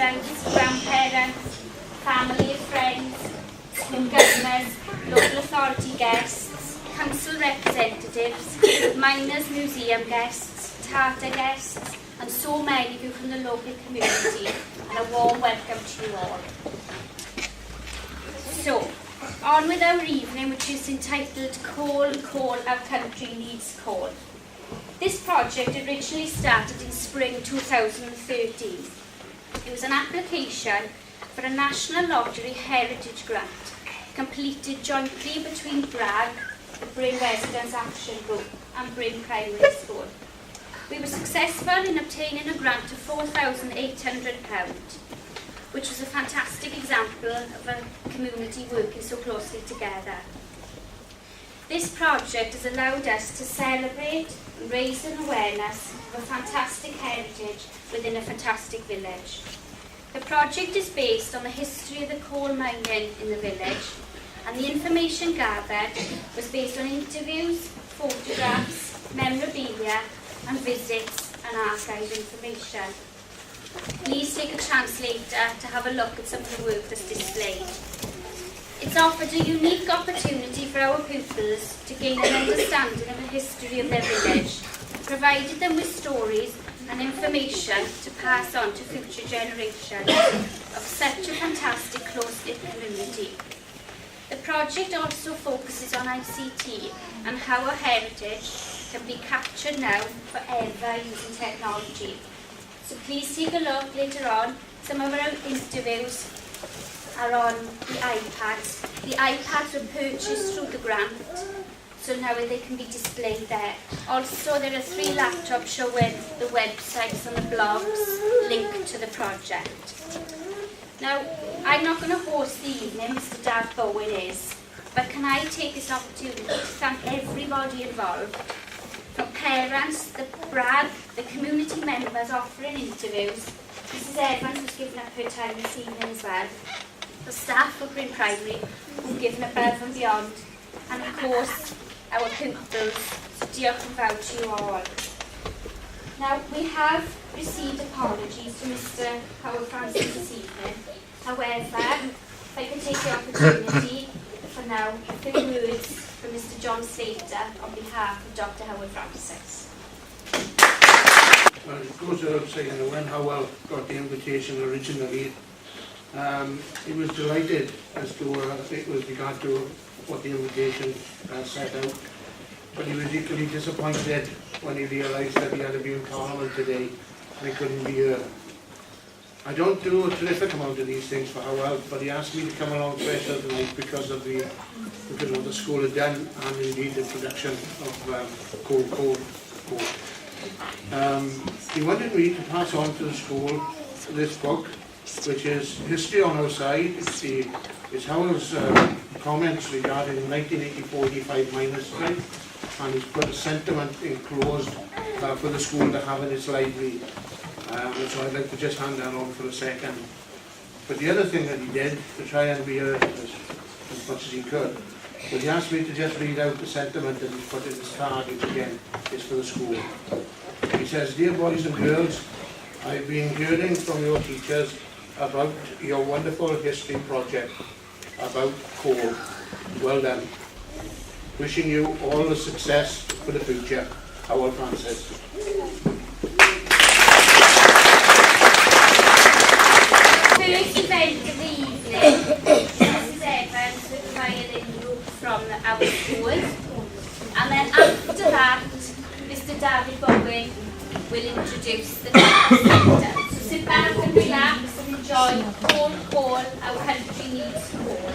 parents, grandparents, family, friends, school governors, local authority guests, council representatives, miners museum guests, Tata guests, and so many of you from the local community, and a warm welcome to you all. So, on with our evening, which is entitled Call, Call, Our Country Needs Call. This project originally started in spring 2013. It was an application for a National Lottery Heritage Grant, completed jointly between BRAG, the Bryn Residents Action Group, and Bryn Primary School. We were successful in obtaining a grant of £4,800, which was a fantastic example of a community working so closely together. This project has allowed us to celebrate and raise an awareness of a fantastic heritage within a fantastic village. The project is based on the history of the coal mining in the village, and the information gathered was based on interviews, photographs, memorabilia and visits and archive information. Please take a chance later to have a look at some of the work that's displayed. It's offered a unique opportunity for our pupils to gain an understanding of the history of their village, provided them with stories and information to pass on to future generations of such a fantastic close-knit community. The project also focuses on ICT and how our heritage can be captured now forever using technology. So please take a look later on. Some of our interviews are on the iPads. The iPads were purchased through the grant, so now they can be displayed there. Also, there are 3 laptops showing the websites and the blogs linked to the project. Now, I'm not going to host the evening, Mr. Dad Bowen is, but can I take this opportunity to thank everybody involved, from parents, the BRAG, the community members offering interviews, Mrs. Evans who's given up her time this evening as well, the staff of Bryn Primary who've given above and beyond, and of course our pupils. So diolch yn fawr to you all. Now we have received apologies to Mr. Howard Francis this evening. However, if I can take the opportunity for now, a few words from Mr. John Slater on behalf of Dr. Howard Francis. Well, it goes without saying that when Howell got the invitation originally, he was delighted as to with regard to what the invitation set out, but he was equally disappointed when he realised that he had to be in Parliament today and he couldn't be here. I don't do a terrific amount of these things for Howell, but he asked me to come along special tonight because of what the school had done, and indeed the production of coal. He wanted me to pass on to the school this book, which is History on Our Side. It's Howell's comments regarding the 1984-85 miners' strike, and he's put a sentiment enclosed for the school to have in its library. So I'd like to just hand that on for a second. But the other thing that he did, to try and be heard as much as he could, was he asked me to just read out the sentiment that he's put in his card, which again is for the school. He says, "Dear boys and girls, I've been hearing from your teachers about your wonderful history project about coal. Well done. Wishing you all the success for the future. Howard Francis." First event of the evening, Mrs. Evans with the violin group from our school, and then after that, Mr. David Bowen will introduce the next sector. So sit back and relax and enjoy Call, Call, Our Country Needs Call.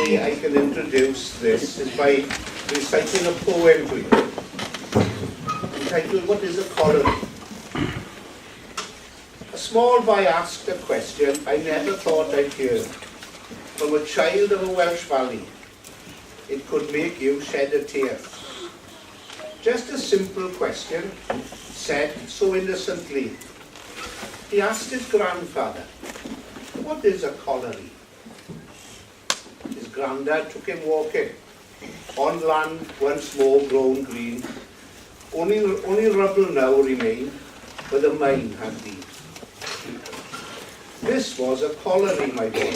way I can introduce this is by reciting a poem to you, entitled, "What is a Colliery?" A small boy asked a question I never thought I'd hear from a child of a Welsh valley. It could make you shed a tear. Just a simple question, said so innocently. He asked his grandfather, "What is a colliery?" His granddad took him walking on land once more grown green. Only rubble now remained where the mine had been. "This was a colliery, my boy,"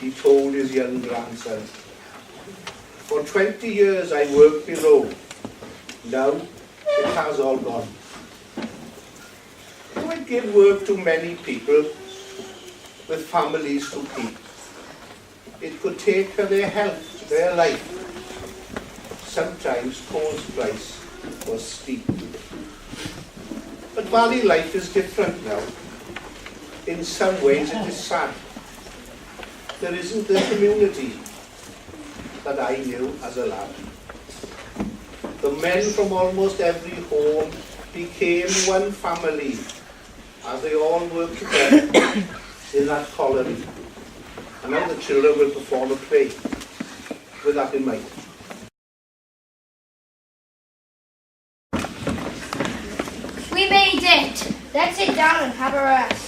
he told his young grandson. "For 20 years I worked below. Now it has all gone. Though it gave work to many people with families to keep, it could take their health, their life. Sometimes coal's price was steep. But valley life is different now. In some ways it is sad. There isn't the community that I knew as a lad. The men from almost every home became one family as they all worked together in that colliery. And now the children will perform a play with that in mind. We made it! Let's sit down and have a rest.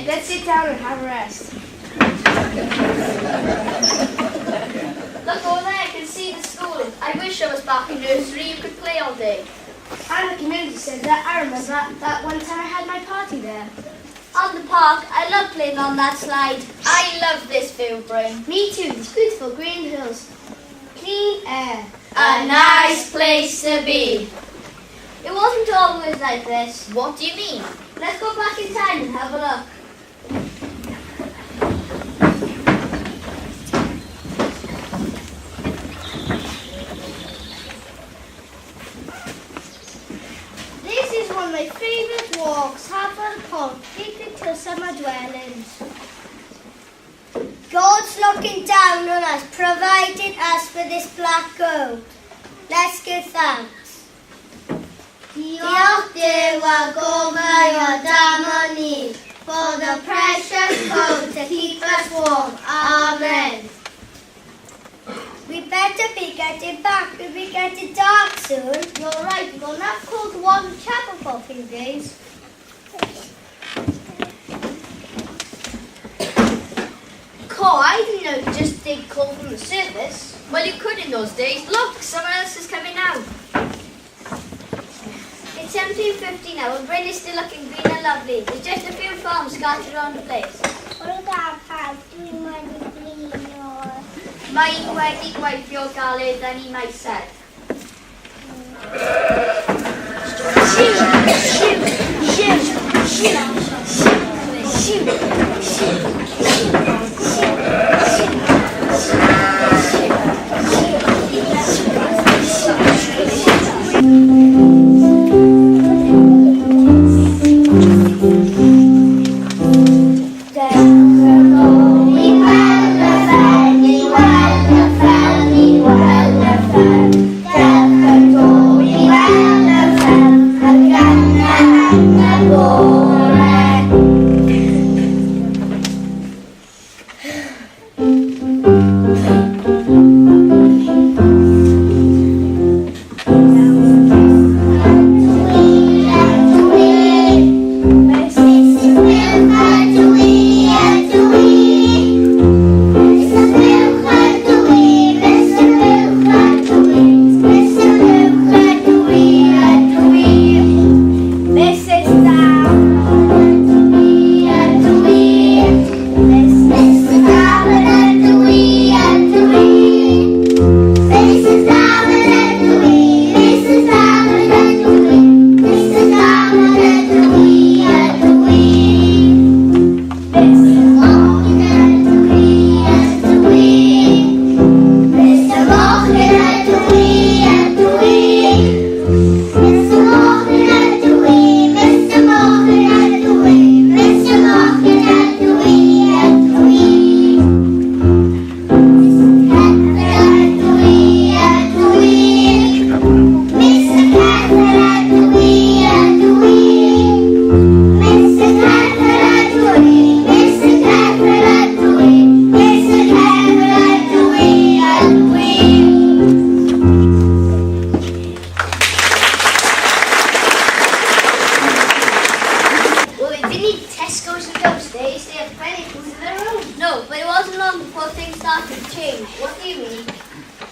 Let's sit down and have a rest. Look over there, I can see the school. I wish I was back in nursery, you could play all day. And the community centre, I remember that one time I had my party there. On the park, I love playing on that slide. I love this view, Bryn. Me too, these beautiful green hills. Clean air. A nice place to be. It wasn't always like this. What do you mean? Let's go back in time and have a look. This is one of my favourite walks, half of the pond, deep into summer dwellings. God's looking down on us, provided us with this black gold. Let's give thanks. Diolch Duw a gofal o dam o ni, for the precious gold to keep us warm. Amen. We better be getting back. We'll be getting dark soon. You're right, we've got enough coal to warm the chapel for a few days. Coal? I didn't know you could just dig coal from the surface. Well, you could in those days. Look, someone else is coming out. It's 1750 now, and Bryn is still looking green and lovely. There's just a few farms scattered around the place. What about how do you want to green or? Mae'n wedi gweithio galed yn I myself.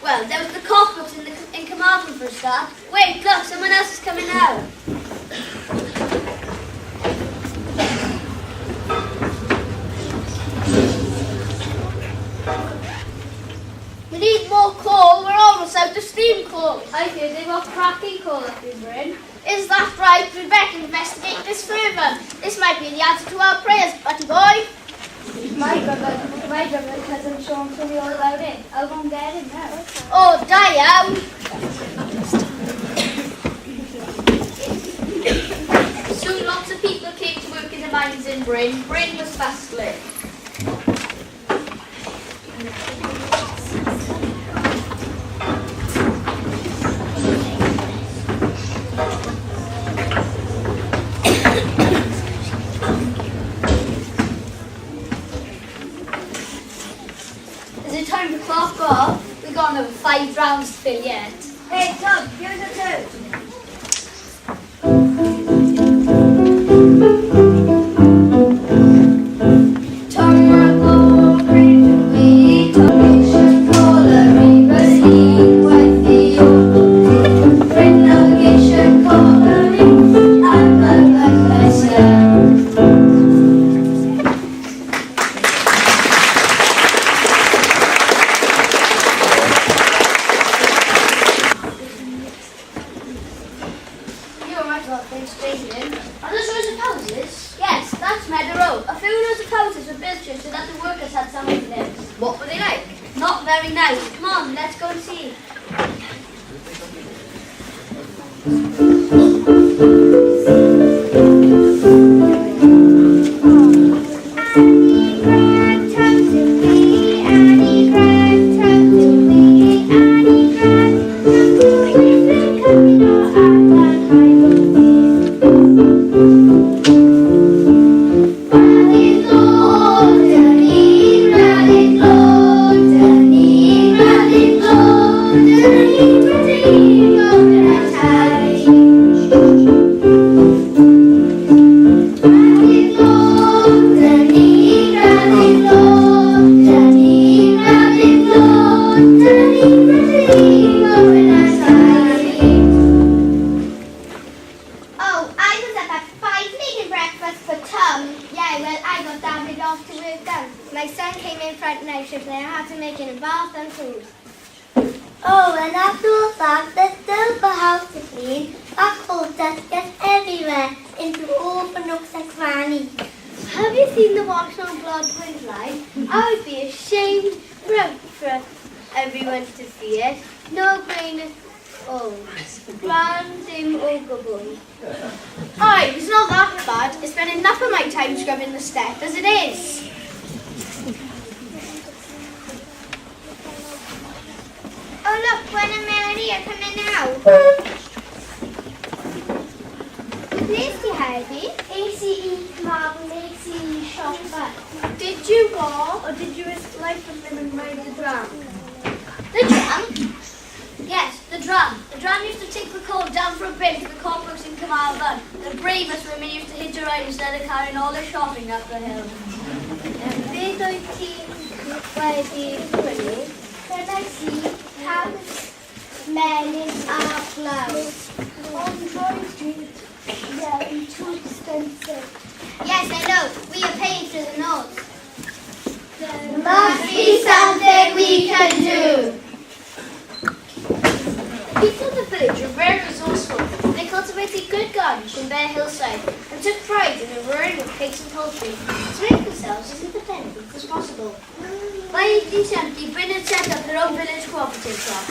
Well, there was the cockbooks in Carmarthen for a start. Wait, look, someone else is coming out. We need more coal. We're almost out of steam coal. I hear they got cracking coal up in Bryn. Is that right? We'd better investigate this further. This might be the answer to our prayers, Butty boy. My brother cousin Sean told me all about it. I'll go and get him now. Oh, Diane. Soon lots of people came to work in the mines in Bryn. Bryn was fast lit. Is it time to clock off? We've got another 5 rounds to fill yet. Hey, Tom, here's a toast. What were they like? Not very nice. Come on, let's go and see. My son came in front night shift and I had to make an bath and food. Oh, and after all that, there's still the house to clean. That coal dust gets everywhere, into all the nooks and crannies. Have you seen the wash on Bloodwood line? I would be ashamed for everyone to see it. No grain is random ogre. Aye, it's not that bad. I spend enough of my time scrubbing the step as it is. Oh look, Gwen and Melanie are coming out. Tasty Heidi. ACE Marble, ACE Shopper. Did you what? Or did you like them and ride the drum? The drum? Yes, the drum. The drum used to take the coal down from Bryn to the cockbooks in Carmarthen. The bravest women used to hitch a ride instead of carrying all their shopping up the hill. Beth wyt ti wedi prynu? Can I see how melyn a blouse? On Troy Street, they're too expensive. Yes, I know. We are paying through the nose. There must be something we can do. The people of the village were very resourceful. They cultivated good gardens in bare hillside and took pride in the rearing of pigs and poultry to make themselves as independent as possible. By 1870, Bryn had set up their own village cooperative shop.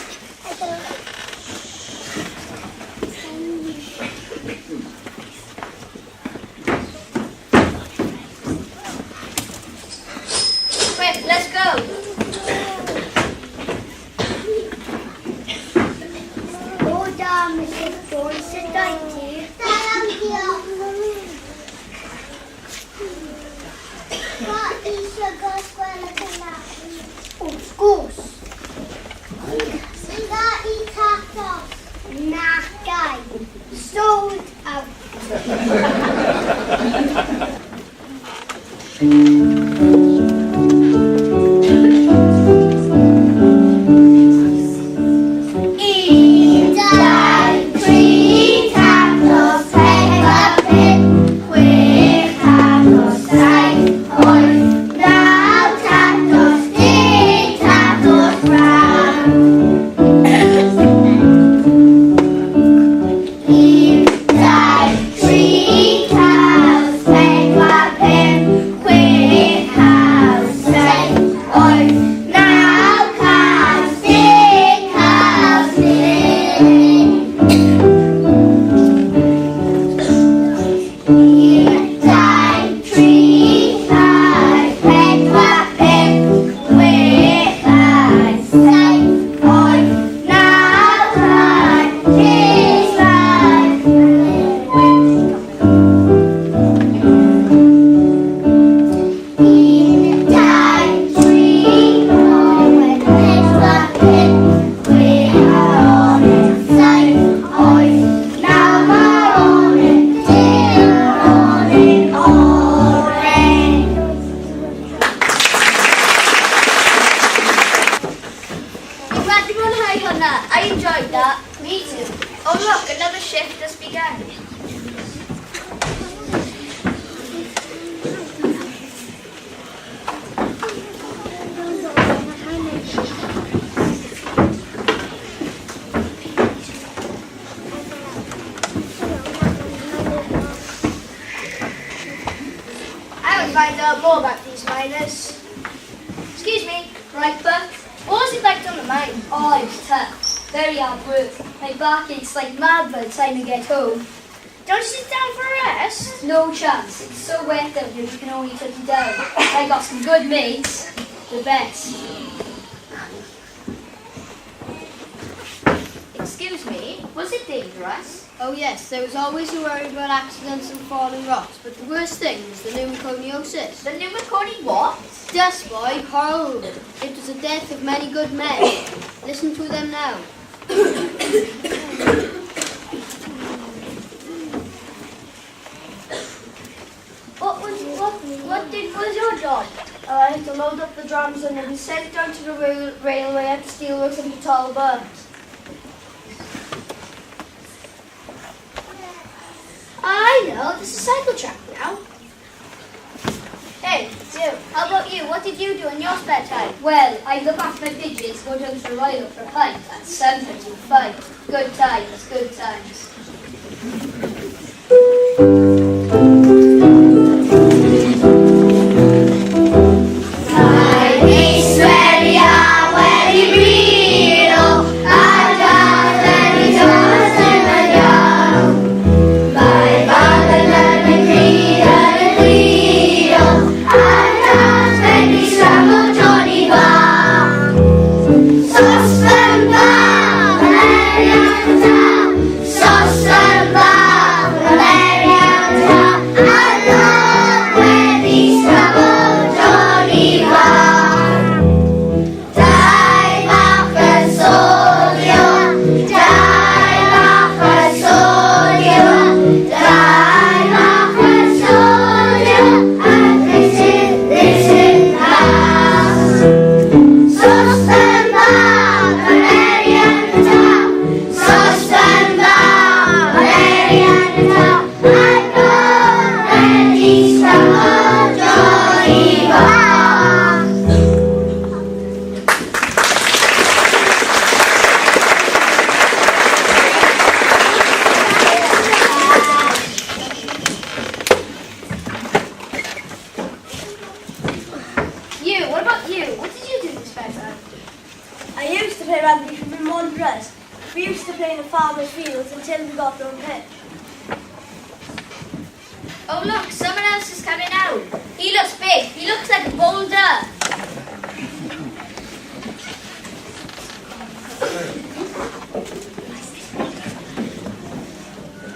Quick, let's go. Mrs. Jones, sit down here. What is your girl's of course. That is tacos. Nah, guy. Sold out. Anna, I enjoyed that. Me too. Oh look, another shift has begun. I will find out more about these miners. Excuse me, right, but what was it like on the mine? Oh, it was tough. Very hard work. My back aches like mad by the time I get home. Don't you sit down for a rest? No chance. It's so wet out here we can only tuck you down. I got some good mates. The best. Excuse me, was it dangerous? Oh yes, there was always a worry about accidents and falling rocks, but the worst thing was the pneumoconiosis. The pneumoconi what? Dust boy, horrible. It was the death of many good men. Listen to them now. What was your job? I had to load up the drums and then be sent down to the railway at the steelworks in Talbot. I know, there's a cycle track now. Hey, you. How about you? What did you do in your spare time? Well, I look after my pigeons, go down to the Royal for a pint, and sometimes we fight. Good times, good times. I used to play rugby from my Wanderers. We used to play in the farmer's fields until we got our own pitch. Oh look, someone else is coming out. He looks big. He looks like a boulder.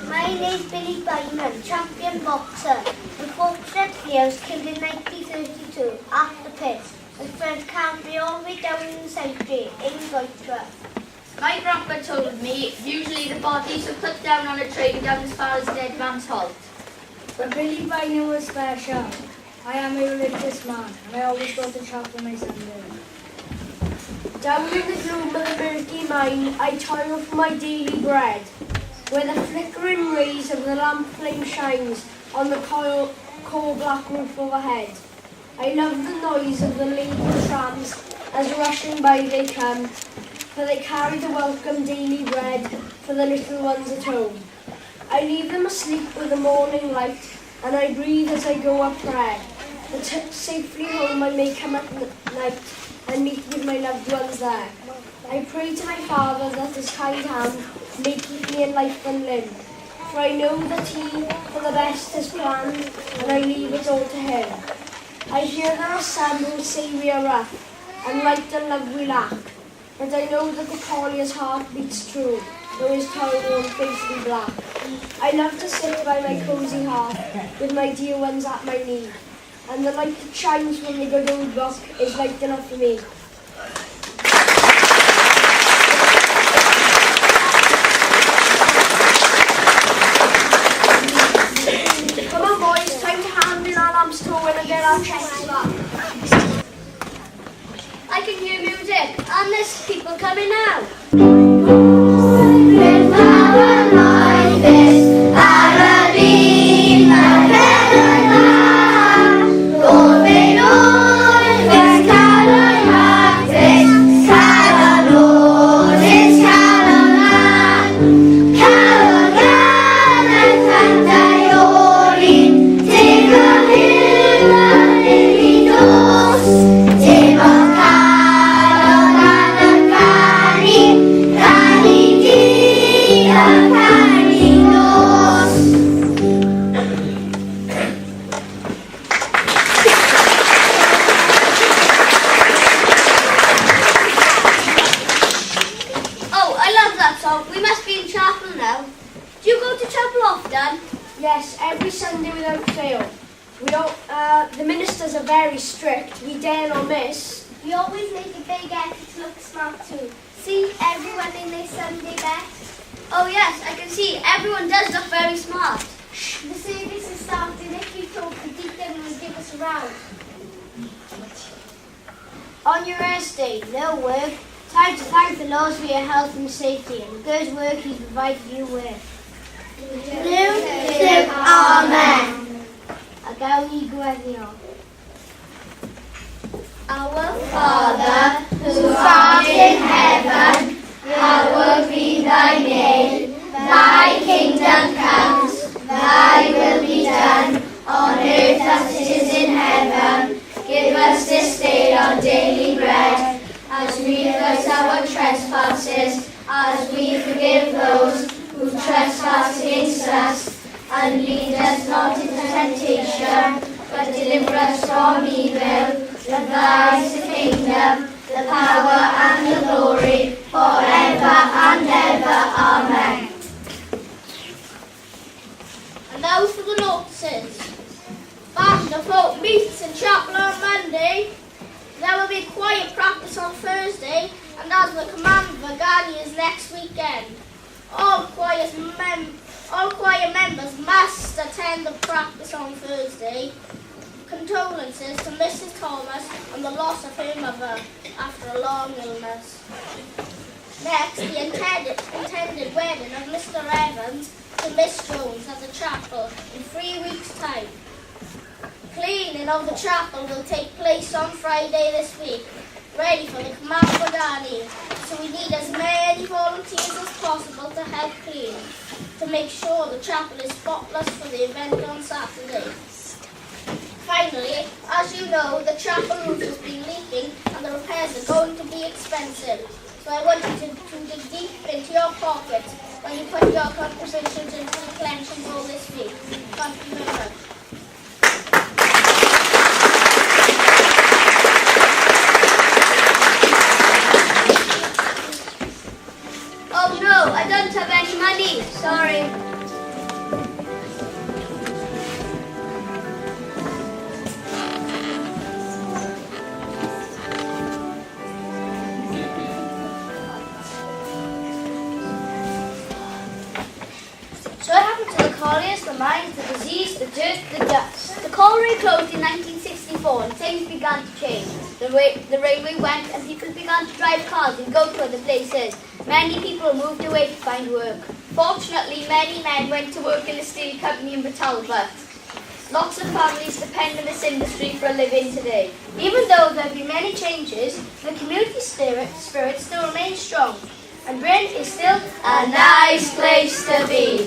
My name's Billy Bynum, champion boxer. We fought Sheffield, was killed in 1932 at the pit. My friends carried me all the way down in the cemetery in Goitra. My grandpa told me usually the bodies are put down on a train down as far as Dead Man's Halt. But Billy Bynum was special. I am a religious man, and I always go to church on my Sunday. Down in the gloom of the murky mine, I toil for my daily bread, where the flickering rays of the lamp flame shines on the coal black roof overhead. I love the noise of the laden trams as rushing by they come, for they carry the welcome daily bread for the little ones at home. I leave them asleep with the morning light, and I breathe as I go up prayer. But safely home I may come at night and meet with my loved ones there. I pray to my Father that his kind hand may keep me in life and limb, for I know that he for the best has planned, and I leave it all to him. I hear there are some who say we are rough, and light and love we lack, but I know that the collier's heart beats true, though his toil-worn face be black. I love to sit by my cosy hearth, with my dear ones at my knee, and the light that shines from the good old book is light enough for me. Come on boys, time to hand in our lamps to when I get our chests back. I can hear music, and there's people coming out. so we must be in chapel now. Do you go to chapel often? Yes, every Sunday without fail. We don't, the ministers are very strict. We dare not miss. We always make a big effort to look smart too. See everyone in their Sunday best. Oh yes, I can see. Everyone does look very smart. The service is starting. If you talk, the deacon will give us a round. On your rest day, no work. Time to thank the Lord for your health and safety and the good work He's provided you with. Amen. Agawi Gwenio. Our Father, who art in heaven, hallowed be thy name. Thy kingdom comes, thy will be done, on earth as it is in heaven. Give us this day our daily bread, as we forgive our trespasses, as we forgive those who trespass against us. And lead us not into temptation, but deliver us from evil. For thine is the kingdom, the power, and the glory, forever and ever. Amen. And now for the notices. Band of folk meets in chapel on Monday. There will be choir practice on Thursday, and as the command of Agani is next weekend. All choir members must attend the practice on Thursday. Condolences to Mrs. Thomas on the loss of her mother after a long illness. Next, the intended wedding of Mr. Evans to Miss Jones at the chapel in 3 weeks' time. Cleaning of the chapel will take place on Friday this week, ready for the command of Agani. So we need as many volunteers as possible to help clean, to make sure the chapel is spotless for the event on Saturday. Finally, as you know, the chapel roof has been leaking and the repairs are going to be expensive. So I want you to dig deep into your pockets when you put your contributions into the collection bowl this week. Thank you very much. Oh no, I don't have any money. Sorry. So what happened to the colliers, the mines, the disease, the dirt, the dust? The colliery closed in 1964 and things began to change. The railway went and people began to drive cars and go to other places. Many people moved away to find work. Fortunately, many men went to work in the steel company in Talbot. Lots of families depend on this industry for a living today. Even though there have been many changes, the community spirit still remains strong. And Bryn is still a nice place to be.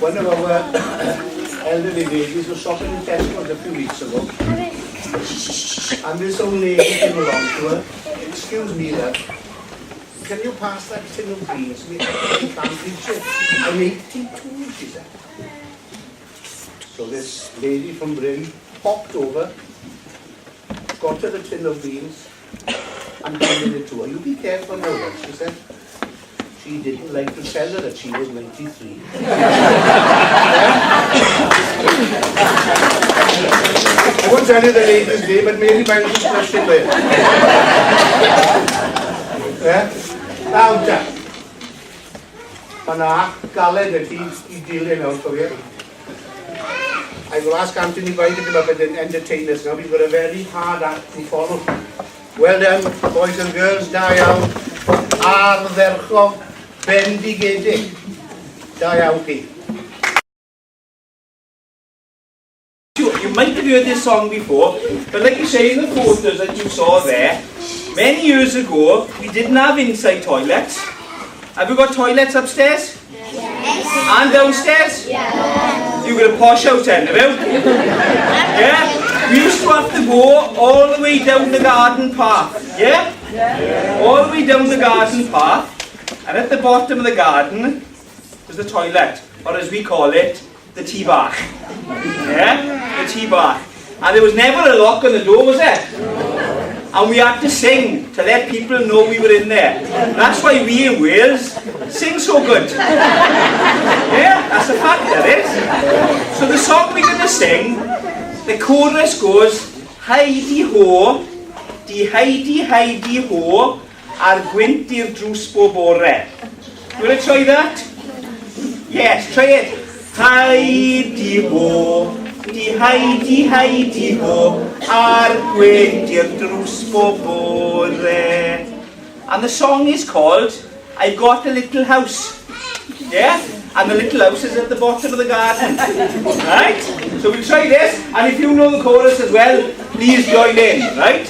One of our elderly ladies was shopping in Tesco a few weeks ago. And this old lady came along to her. Excuse me, love. Can you pass that tin of beans to me? I can't reach it. I'm 82, she said. So this lady from Bryn popped over, got her the tin of beans, and handed it to her. You be careful now, love, she said. She didn't like to tell her that she was 93. I won't tell you the lady's name, but maybe by the question there. Now, Jack. Mana, galed that he's dealing out for you. I will ask Anthony why to come up and entertain us now. We've got a very hard act to follow. Well done, boys and girls. Da iawn. Ardderchog bendigedig. Da iawn chi. You might have heard this song before, but like you say in the photos that you saw there, many years ago we didn't have inside toilets. Have you got toilets upstairs? Yes. And downstairs? Yes. You got a posh house then, have you? Yeah? We used to have to go all the way down the garden path. Yeah? All the way down the garden path, and at the bottom of the garden was the toilet, or as we call it, the tea bath. Yeah? The tea bath. And there was never a lock on the door, was there? And we had to sing to let people know we were in there. That's why we in Wales sing so good. Yeah, that's a fact, that is. So the song we're going to sing, the chorus goes, Heidi ho, di Heidi ho, ar gwynt i'r drws bob bore. You want to try that? Yes, try it. Heidi ho, di Heidi ho, ar gwynt i'r drws bob bore. And the song is called I've Got a Little House. Yeah? And the little house is at the bottom of the garden. Right? So we'll try this, and if you know the chorus as well, please join in, right?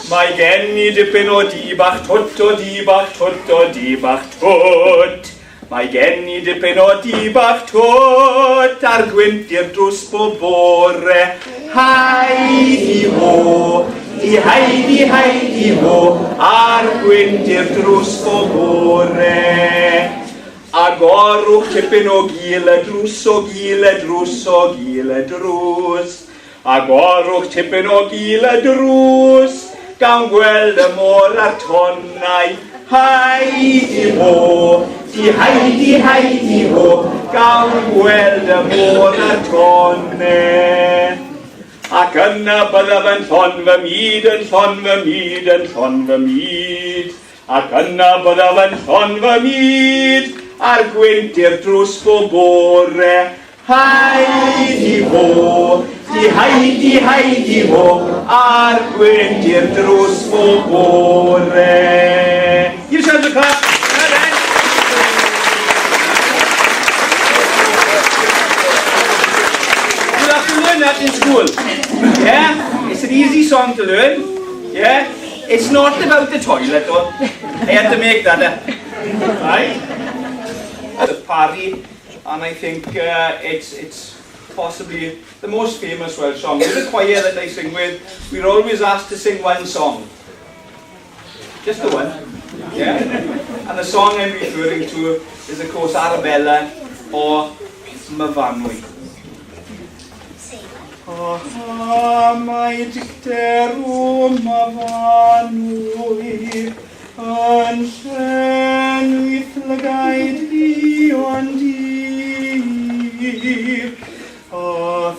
Mae gen I dipyn o di bach twt o di bach twt o di bach twt. Mae gen I dipyn o di bach twt ar gwynt i'r drws bob bore. Heidi ho, di Heidi ho, ar gwynt i'r drws bob bore. Agorwch tipyn o gil y drws o gil y drws o gil y drws. Agorwch tipyn o gil y drws, gan gweld y môr a'r tonnau. Heidi ho, di Heidi ho, gan gweld y môr a'r tonnau. Ac yna byddaf yn llon fy myd, yn llon fy myd, yn llon fy myd. Ac yna byddaf yn llon fy myd, ar gwynt i'r drws bob bore. Heidi ho, di Heidi ho, ar gwynt i'r drws bob bore. Give yourselves a clap. You'll have to learn that in school. Yeah? It's an easy song to learn. Yeah? It's not about the toilet though. I had to make that up. Right? Parry, and I think it's possibly the most famous Welsh song. With the choir that I sing with, we're always asked to sing one song. Just the one. Yeah? And the song I'm referring to is of course Arabella or Myfanwy. Mae dicter o Myfanwy yn llenwyth lygaid fi o'n dir. A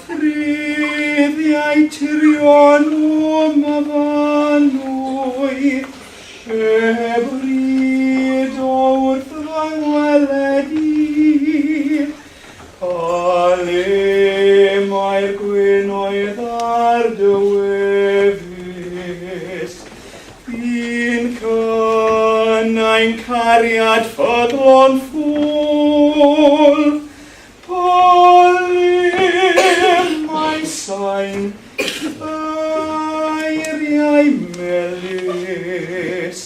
threddiau tirion o Myfanwy, bryd wrth fy ngweledir. A le mae'r gwynnoedd ar dy wefus, fi'n cynnau'n cariad ffyddlon ffôl. A le mae sain eiriau melys,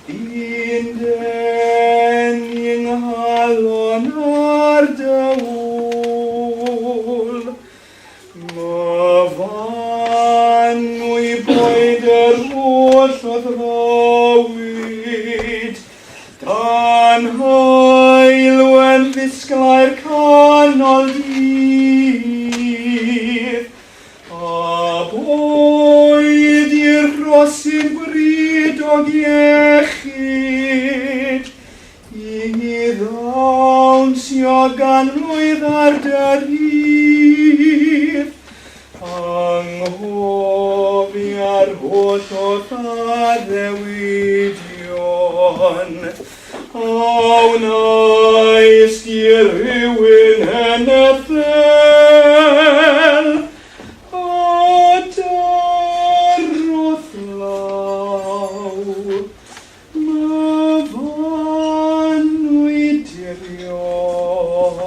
un den yng nghalon ar dy Dydd. A boed i'r rosyn bryd o iechyd, I ddawnsio gan mlwydd ar dyrydd, anghofia'r holl o ddaddewidion. Awnais di'r rhywun yn y ffel, a darodd law, myfanwy dirion,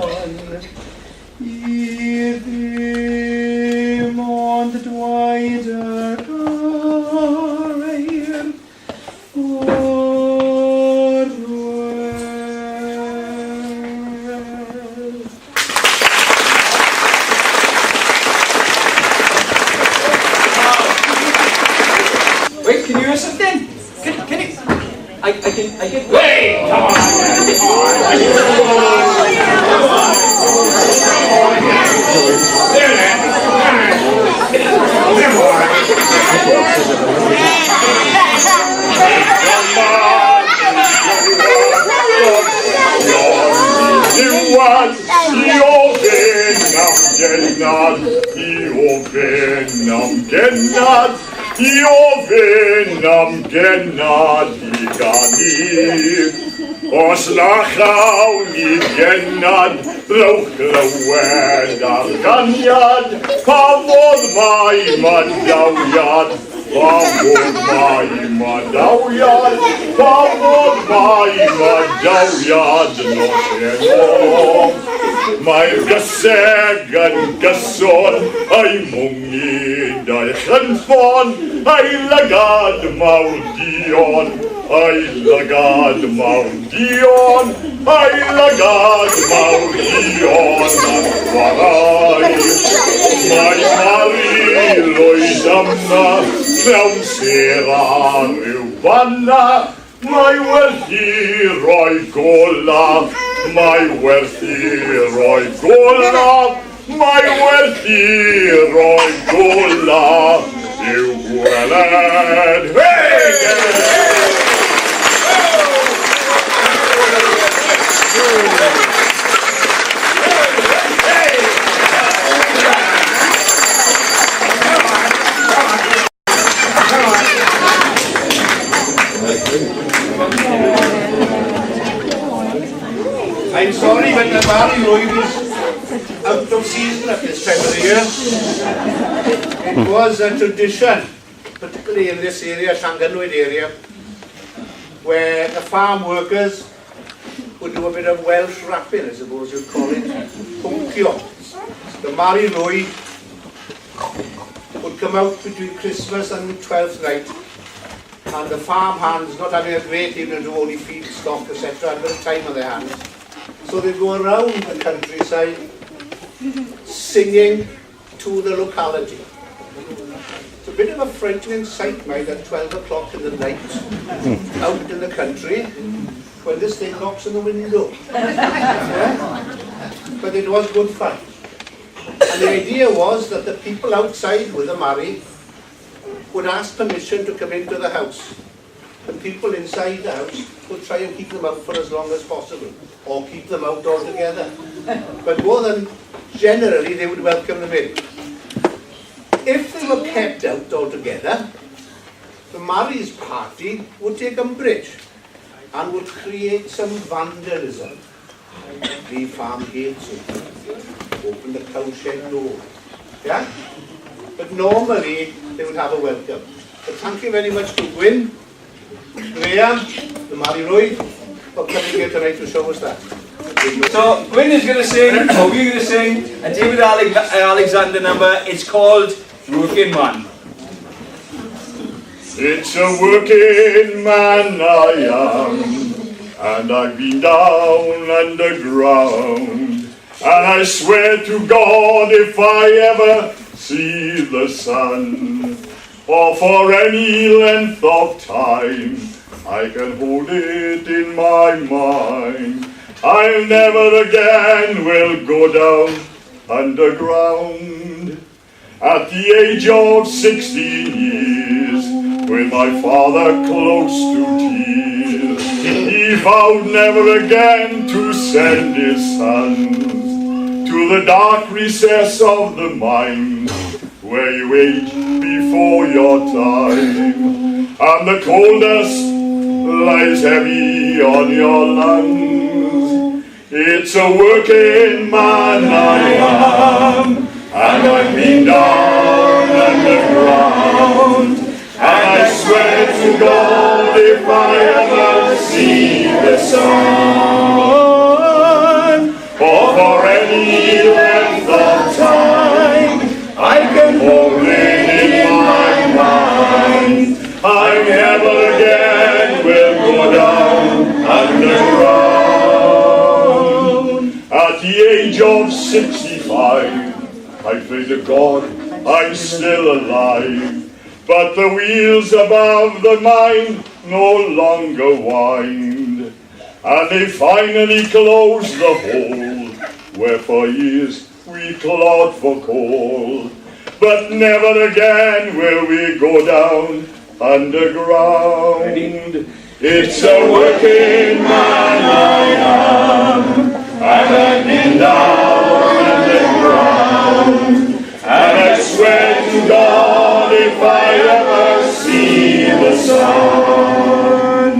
I ddim ond dwaed yr air, Wait, can you hear something? Can you? I can. Wait! Come on! Am genad I gani, os na chawn I genad, rowch glywed ar ganiad, pa fod mai madawiad, pa fod mai madawiad, pa fod mai madawiad, nos enw. Mae'r gyseg yn gyson, a'i mwngyd a'i chynffon, a'i lygad mawr dion, a'i lygad mawr dion, a'i lygad mawr dion ar chwarae. Mae Mari Lwyd yma, mewn sera rhyw banna, mae werth I roi gola, mae werth I roi gola, mae werth I roi gola, i'w gweled. I'm sorry, but the Mari Lloyd is out of season at this time of the year. It was a tradition, particularly in this area, Llanganwyd area, where the farm workers would do a bit of Welsh rapping, I suppose you'd call it, puncio. The Mari Lloyd would come out between Christmas and Twelfth night, and the farm hands, not having a great deal to do, only feed stock, etc., had a bit of time on their hands. So they go around the countryside singing to the locality. It's a bit of a frightening sight, mate, at 12 o'clock in the night, out in the country, when this thing knocks on the window. Yeah? But it was good fun. And the idea was that the people outside with the Mari would ask permission to come into the house. The people inside the house would try and keep them out for as long as possible, or keep them out altogether. But more than generally, they would welcome them in. If they were kept out altogether, the Mari's party would take umbrage and would create some vandalism. Leave farm gates open, open the cowshed door. Yeah? But normally, they would have a welcome. But thank you very much to Gwyn, Graham, the Mari Lloyd, for coming here tonight to show us that. So, Gwyn is going to sing, or we're going to sing, a David Alexander number. It's called Working Man. It's a working man I am, and I've been down underground, and I swear to God if I ever see the sun, or for any length of time, I can hold it in my mind I never again will go down underground. At the age of 16 years, with my father close to tears, he vowed never again to send his sons to the dark recess of the mind, where you age before your time, and the coldness lies heavy on your lungs. It's a working man I am, and I've been down underground, and I swear to God if I ever see the sun, or for any length of time, I can hold it in my mind, I never again will go down underground. At the age of 65, I pray to God I'm still alive, but the wheels above the mind no longer wind, and they finally close the hole where for years we clawed for coal. But never again will we go down underground. It's a working man I am, and I've been down underground, and I swear to God if I ever see the sun,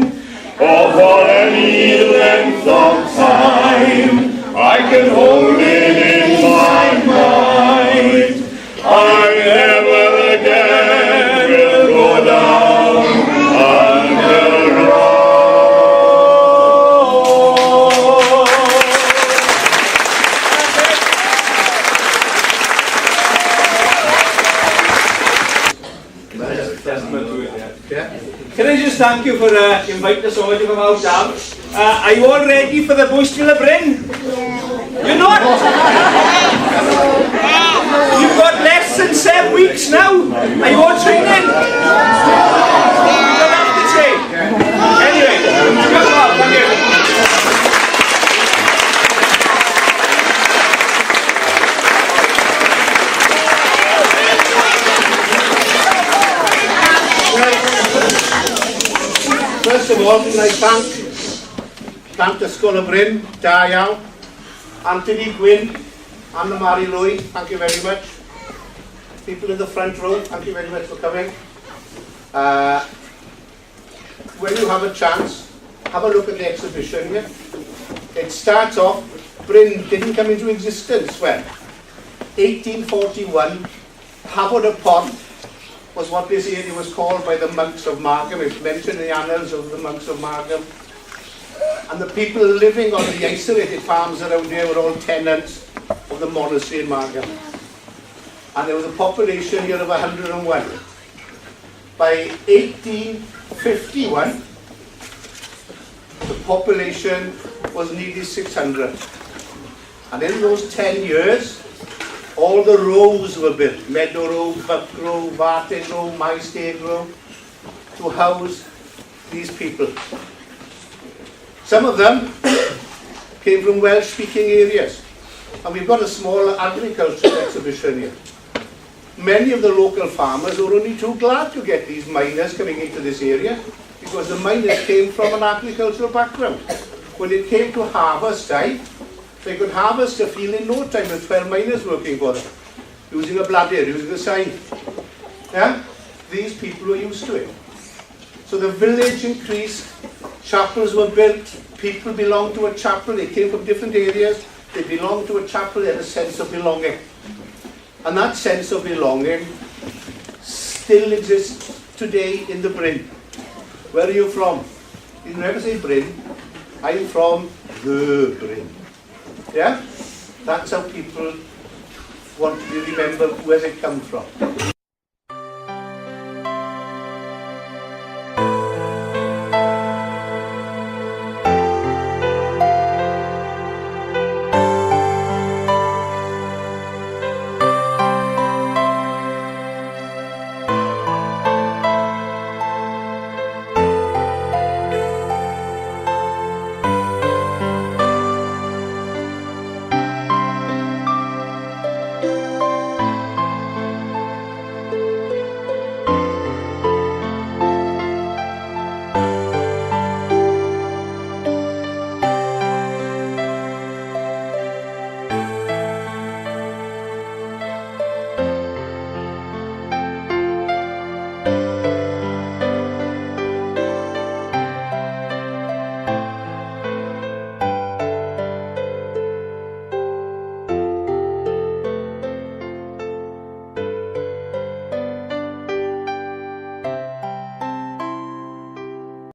or for any length of time, I can hold it in my mind, I never again will go down underground. Can I just thank you for inviting us over to come out down? Are you all ready for the bush to the Bryn? You're not? You've got less than 7 weeks now. Are you all training? You don't have to train. Anyway, come on, come here. First of all, can I thank the School of Bryn, da iawn, Anthony, Gwyn, Anna Marie Louis, thank you very much. People in the front row, thank you very much for coming. When you have a chance, have a look at the exhibition here. It starts off, Bryn didn't come into existence when 1841, Talbot was what this area was called by the monks of Markham. It's mentioned in the annals of the monks of Markham. And the people living on the isolated farms around here were all tenants of the monastery in Markham. And there was a population here of 101. By 1851, the population was nearly 600. And in those 10 years, all the rows were built, Meadow Row, Buck Row, Barton Row, Maesteg Row, to house these people. Some of them came from Welsh-speaking areas, and we've got a small agricultural exhibition here. Many of the local farmers were only too glad to get these miners coming into this area, because the miners came from an agricultural background. When it came to harvest time, they could harvest a field in no time with 12 miners working for them, using a bladder, using a sign. Yeah? These people were used to it. So the village increased, chapels were built, people belonged to a chapel, they came from different areas, they belonged to a chapel, they had a sense of belonging. And that sense of belonging still exists today in the Bryn. Where are you from? You never say Bryn. I'm from the Bryn. Yeah? That's how people want to remember where they come from.